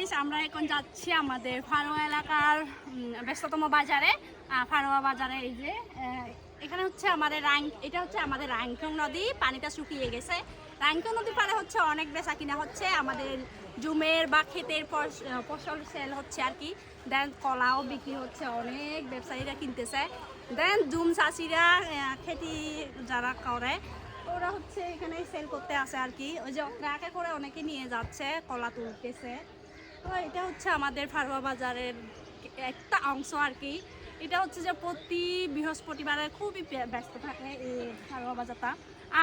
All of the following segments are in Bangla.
গাইস, আমরা এখন যাচ্ছি আমাদের ফারোয়া এলাকার ব্যস্ততম বাজারে। ফারোয়া বাজারে এই যে এখানে হচ্ছে আমাদের এটা হচ্ছে আমাদের রাংখং নদী, পানিটা শুকিয়ে গেছে। রাংখং নদীর পারে হচ্ছে অনেক বেচা কিনা হচ্ছে, আমাদের জুমের বা ক্ষেতের ফসল সেল হচ্ছে আর কি। দেন কলাও বিক্রি হচ্ছে, অনেক ব্যবসায়ীরা কিনতেছে। দেন জুম চাষিরা খেতি যারা করে ওরা হচ্ছে এখানে সেল করতে আসে আর কি। ওই যে ট্রাকে করে অনেকে নিয়ে যাচ্ছে, কলা তুলতেছে। তো এটা হচ্ছে আমাদের ফারোয়া বাজারের একটা অংশ আর কি। এটা হচ্ছে যে প্রতি বৃহস্পতিবারে খুবই ব্যস্ত থাকে এই ফারোয়া বাজারটা।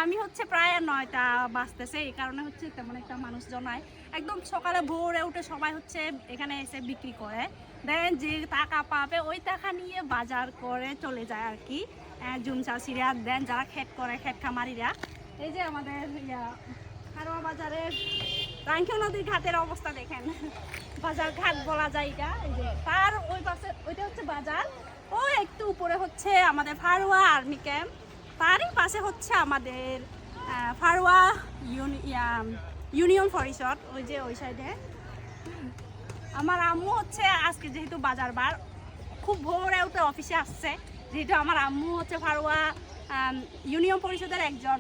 আমি হচ্ছে প্রায় 9টা বাজতেছে, এই কারণে হচ্ছে তেমন একটা মানুষজন নাই। একদম সকালে ভোরে উঠে সবাই হচ্ছে এখানে এসে বিক্রি করে। দেন যে টাকা পাবে ওই টাকা নিয়ে বাজার করে চলে যায় আর কি জুম চাষিরা। দেন যারা ক্ষেত করে, ক্ষেত খামারিরা। এই যে আমাদের ফারোয়া বাজারের রাংখং নদীর ঘাটের অবস্থা দেখেন। বাজার ঘাট বলা যায় এটা। এই যে তার ওই পাশে ওইটা হচ্ছে বাজার, ও একটু উপরে হচ্ছে আমাদের ফারোয়া আর্মি ক্যাম্প, তারই পাশে হচ্ছে আমাদের ফারোয়া ইউনিয়ন পরিষদ। ওই যে ওই সাইডে আমার আম্মু হচ্ছে আজকে যেহেতু বাজার বার, খুব ভোরে উঠে অফিসে আসছে। যেহেতু আমার আম্মু হচ্ছে ফারোয়া ইউনিয়ন পরিষদের একজন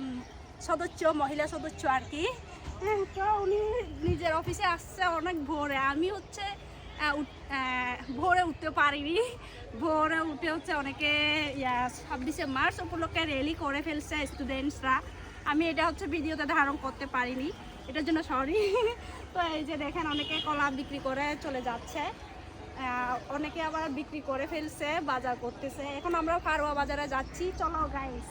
সদস্য, মহিলা সদস্য আর কি। তো উনি নিজের অফিসে আসছে অনেক ভোরে। আমি হচ্ছে ভোরে উঠতে পারিনি। ভোরে উঠে হচ্ছে অনেকে 26শে মার্চ উপলক্ষে র্যালি করে ফেলছে স্টুডেন্টসরা। আমি এটা হচ্ছে ভিডিওতে ধারণ করতে পারিনি, এটার জন্য সরি। তো এই যে দেখেন অনেকে কলা বিক্রি করে চলে যাচ্ছে, অনেকে আবার বিক্রি করে ফেলছে, বাজার করতেছে। এখন আমরা ফারোয়া বাজারে যাচ্ছি, চলো গাইস।